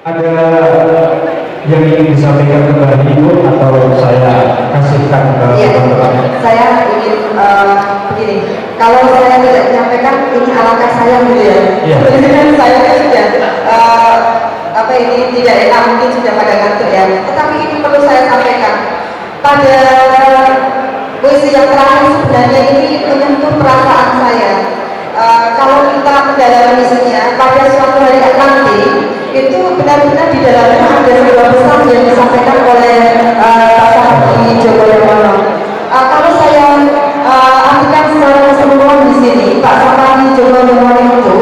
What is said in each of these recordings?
Ada yang ingin disampaikan kembali Bu atau saya kasihkan ke teman-teman? Saya ingin begini, kalau saya tidak menyampaikan ini alangkah saya gitu ya. Sebenarnya saya sudah apa ini tidak enak, mungkin sudah pada ngantuk ya. Tetapi ini perlu saya sampaikan. Pada puisi yang terakhir sebenarnya ini menyentuh perasaan saya. Kalau kita mendalami isinya pada suatu hari nanti itu benar-benar di dalamnya ada sebuah pesan yang disampaikan oleh Pak Sahabi Djoko Damono. Kalau saya artikan secara keseluruhan di sini, Pak Sahabi Djoko Damono itu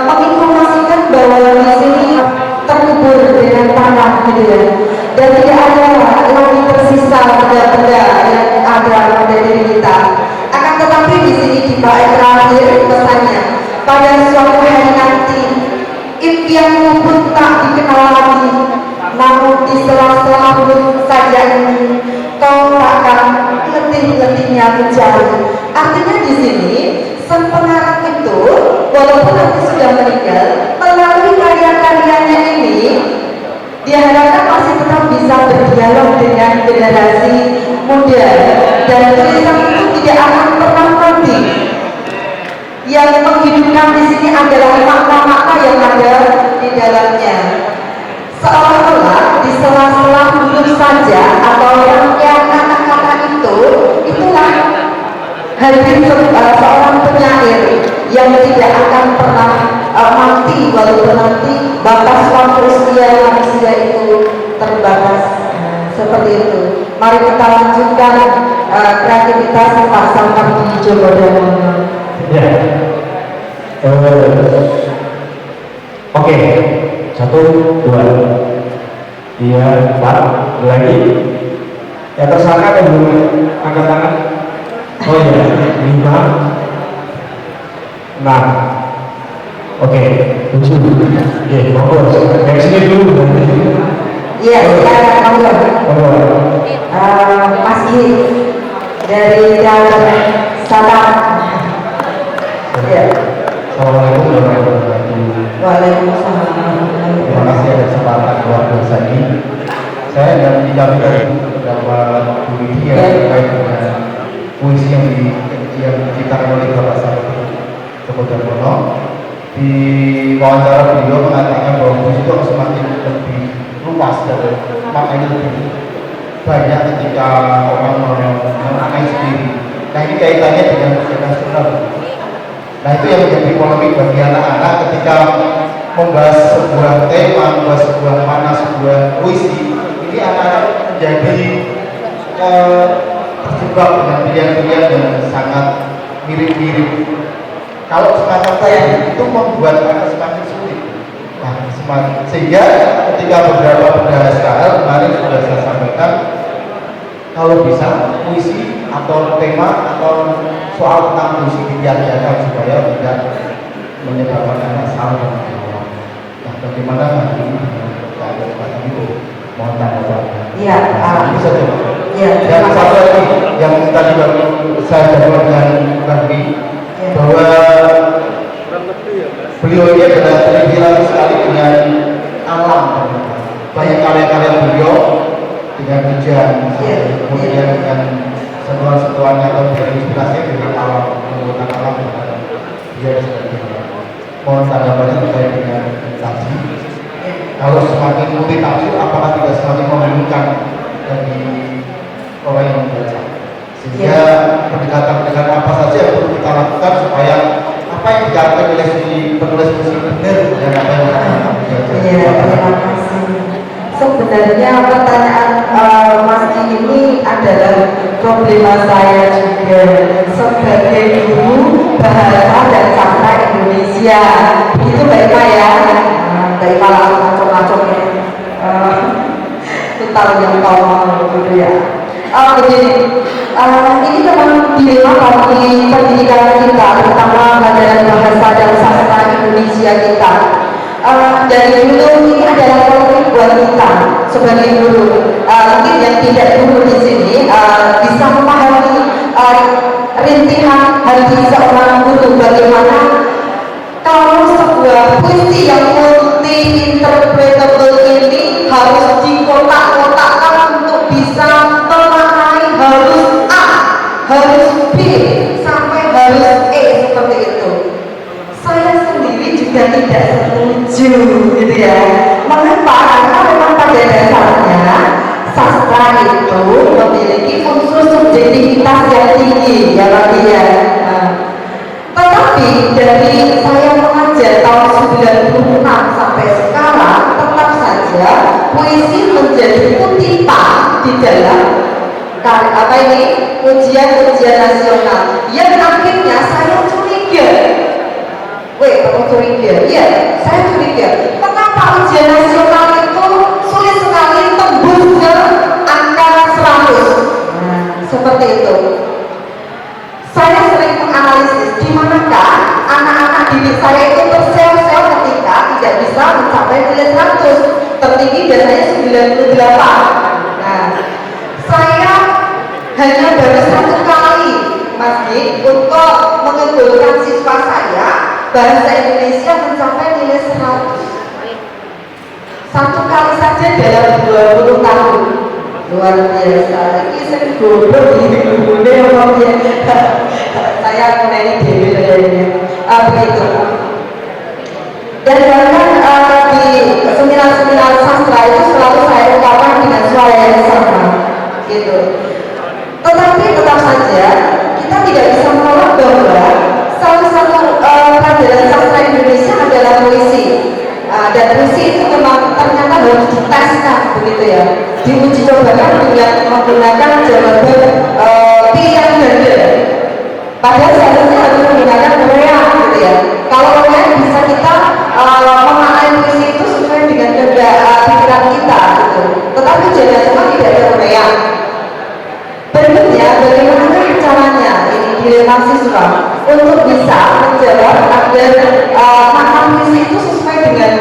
menginformasikan bahwa di sini terkubur dengan tanah gitu ya, dan tidak ada lagi tersisa benda-benda yang ada pada diri kita. Akan tetapi di sini di bait terakhir pesannya, pada suatu hari nanti impianmu pun tak dikenal lagi, namun di sela-sela mulut saja ini kau takkan letih-letihnya mencari. Artinya di sini sang pengarang itu walaupun nanti sudah meninggal, melalui karya-karyanya ini diharapkan masih tetap bisa berdialog dengan generasi muda, dan tulisan itu tidak akan pernah mati. Yang menghidupkan di sini adalah makna-makna yang ada di dalamnya. Seolah-olah di sela-sela huruf saja atau rangkaian kata-kata itu, itulah hadir seorang penyair yang tidak akan pernah mati walaupun nanti batas waktu usia manusia itu terbatas. Seperti itu. Mari kita lanjutkan kreativitas Pak Sahabi Djoko Damono. Ya. Oke. 1, 2. Iya, Pak. Lagi. Ya tersangka dan belum angkat tangan. Oh iya, 5. 6. Oke, 7. Oke, bagus. Dari sini dulu. Iya, silakan monggo. Mas I dari Jalan Sabang. Ya. Assalamualaikum warahmatullahi wabarakatuh. Waalaikumsalam. Terima kasih atas kesempatan luar biasa ini. Saya ingin menyampaikan beberapa puisi yang terkait dengan puisi yang diciptakan oleh Bapak Sahabi Djoko Damono. Di wawancara beliau mengatakan bahwa puisi itu semakin lebih luas dan maknanya lebih banyak ketika orang memaknai sendiri. Nah ini kaitannya dengan nasional. Nah itu yang menjadi polemik bagi anak-anak ketika membahas sebuah tema, membahas sebuah makna, sebuah puisi. Ini anak-anak menjadi terjebak dengan pilihan-pilihan yang sangat mirip-mirip. Kalau semacam saya itu membuat anak semakin sulit. Nah, sehingga ketika beberapa benda SKL kemarin sudah saya sampaikan, kalau bisa puisi atau tema atau soal tentang puisi ditiadakan supaya tidak menyebabkan anak salah dan salah. Nah, bagaimana nanti ada seperti itu? Mohon tanggapannya. Iya, bisa coba. Iya. Dan satu lagi yang tadi saya jawab dengan Bagi bahwa beliau ini adalah terbilang sekali dengan alam. Banyak karya-karya beliau dengan hujan, kemudian dengan sentuhan-sentuhannya atau berinspirasi dari alam, menggunakan alam dan dia sebagainya. Mohon tanggapannya terkait dengan tafsir. Kalau semakin multi tafsir, apakah tidak semakin membingungkan bagi orang yang membaca? Sehingga pendekatan-pendekatan apa saja yang perlu kita lakukan supaya apa yang dicapai oleh si penulis puisi benar dan apa yang kita Iya, terima kasih. Sebenarnya pertanyaan Mas ini adalah problema saya juga sebagai guru bahasa dan sastra Indonesia. Begitu Mbak Ima ya. Mbak Ima langsung ngacok-ngacoknya. Itu tahu yang kau mau gitu ya. Begini, ini memang dilema bagi pendidikan kita, terutama pelajaran bahasa dan sastra Indonesia kita. Dari dulu ini adalah polemik buat kita sebagai guru. Mungkin yang tidak guru di sini bisa memahami rintihan hati seorang guru bagaimana kalau sebuah puisi yang multi setuju gitu ya. Mengapa? Karena memang pada dasarnya sastra itu memiliki unsur subjektivitas yang tinggi ya Pak ya. Nah, tetapi dari saya mengajar tahun 96 sampai sekarang tetap saja puisi menjadi kutipan di dalam apa ini ujian-ujian nasional yang akhirnya saya curiga. Kamu curiga? Iya, saya curiga. Mengapa ujian nasional itu sulit sekali tembus ke angka 100? Nah, seperti itu. Saya sering menganalisis di manakah anak-anak didik saya itu terseok-seok ketika tidak bisa mencapai nilai 100. Tertinggi biasanya 98. Nah, saya hanya baru satu kali Mas Dik untuk mengunggulkan siswa saya bahasa Indonesia mencapai nilai 100. Satu kali saja dalam 20 tahun. Luar biasa. Ini saya goblok di dunia saya mengenai dewi begitu. Dan bahkan di seminar-seminar sastra itu selalu saya ungkapkan dengan suara yang sama gitu. Tetapi tetap saja kita tidak bisa menolak bahwa salah satu pelajaran sastra Indonesia adalah puisi. Dan puisi itu memang ternyata harus diteskan begitu ya, diuji cobakan dengan menggunakan jawaban pilihan ganda. Padahal seharusnya harus menggunakan real gitu ya. Kalau real bisa kita memaknai puisi itu sesuai dengan pikiran kita gitu. Tetapi jangan cuma tidak ada real. Berikutnya, bagaimana caranya ini dilema siswa untuk bisa menjawab agar makna puisi itu sesuai dengan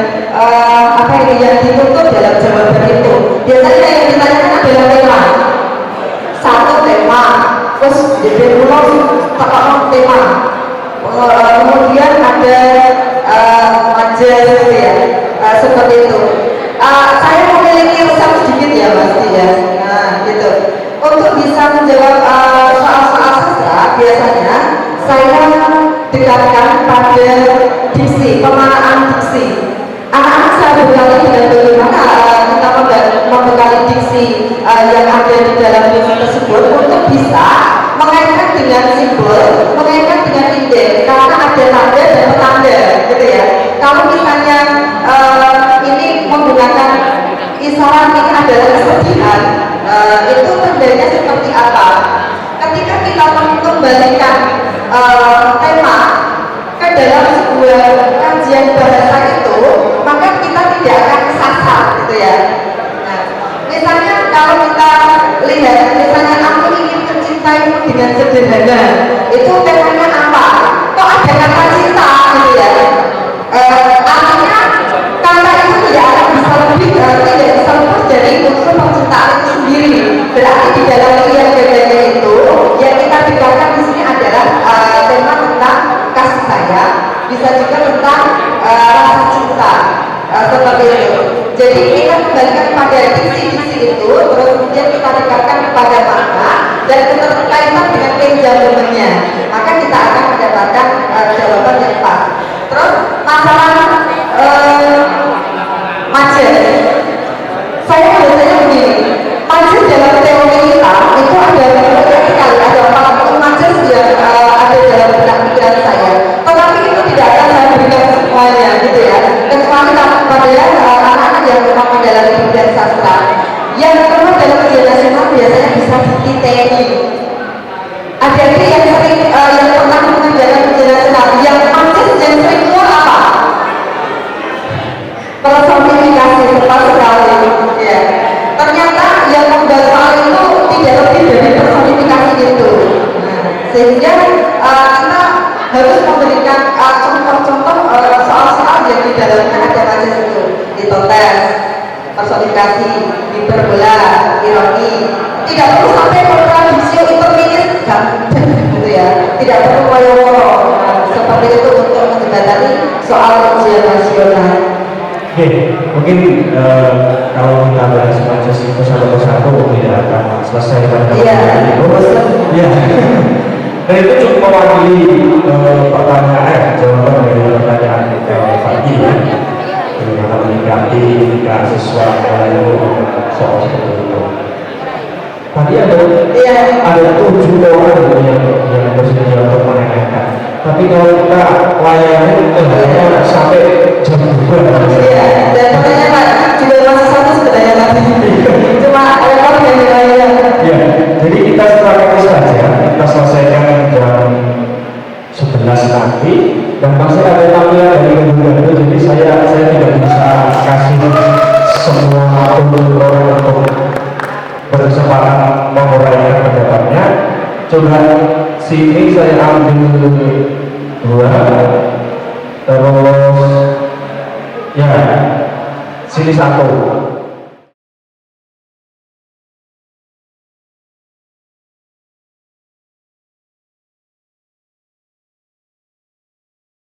apa ini yang dituntut dalam jawaban itu. Biasanya yang ditanyakan adalah tema. Satu tema, terus jadi tema. Kemudian ada majas gitu ya, seperti itu. Saya memiliki resep sedikit ya Mas ya. Nah, gitu. Untuk bisa menjawab soal-soal sastra, biasanya saya dekatkan pada diksi, pemanaan diksi. Anak-anak saya bekali dengan bagaimana kita membekali diksi yang ada di dalam puisi tersebut untuk bisa mengaitkan dengan simbol, mengaitkan dengan indeks, karena ada tanda dan petanda, gitu ya. Kalau misalnya ini menggunakan isyarat ini adalah kesedihan, itu tandanya seperti apa? Ketika kita mengembalikan tema ke dalam sebuah kajian bahasa itu, maka kita tidak akan kesasar gitu ya. Nah, misalnya kalau kita lihat, misalnya aku ingin mencintaimu dengan sederhana, itu temanya apa? Kok ada kata cinta gitu ya? Artinya kata itu tidak akan bisa lebih, tidak bisa lepas dari unsur percintaan itu sendiri. Berarti di dalam pilihan gandanya itu yang kita bicarakan di sini adalah tema tentang kasih sayang, bisa juga tentang rasa cinta, seperti itu. Jadi kita kembalikan pada diksi-diksi itu, terus kemudian kita dekatkan kepada makna dan keterkaitan dengan penjabarannya, maka kita akan mendapatkan jawaban yang pas. Terus masalah majas, saya biasanya begini, majas dalam teori kita itu ada banyak sekali, ada 40 majas yang ada dalam benak pikiran saya. Tetapi itu tidak akan saya berikan semuanya gitu ya, kecuali pada anak-anak yang memang mendalami bidang sastra. Yang memang dalam ujian nasional biasanya bisa diteri. Adik-adik yang sering yang pernah mengerjakan ujian nasional, yang majas yang sering keluar apa? Personifikasi, tepat sekali ya. Ternyata yang membuat soal itu tidak lebih dari personifikasi itu. Nah, sehingga kita harus memberikan contoh-contoh soal-soal yang di dalamnya ada majas itu. Tes, personifikasi, hiperbola, ironi. Tidak perlu sampai kontradiksi interminis, gitu ya. Tidak perlu koyo-koyo. Seperti itu untuk menjembatani soal ujian nasional. Oke, mungkin kalau kita bahas majas itu satu persatu tidak akan selesai pada Iya. ya. Dan itu cukup mewakili pertanyaan jawaban dari pertanyaan kita pagi ya. mahasiswa mulai soal seperti itu. Tadi Iya. ada 7 orang yang bersedia untuk menanyakan. Tapi kalau kita layani hanya sampai jam 2. Iya, dan makanya Pak juga masih satu sebenarnya tadi. Cuma rekor yang lainnya. Ya, jadi kita sepakati saja, kita selesaikan jam 11 nanti, dan masih ada tampilan dari kedua-dua, jadi saya tidak bisa kasih semua orang untuk berkesempatan menguraikan pendapatnya. Coba sini saya ambil 2, terus ya sini 1.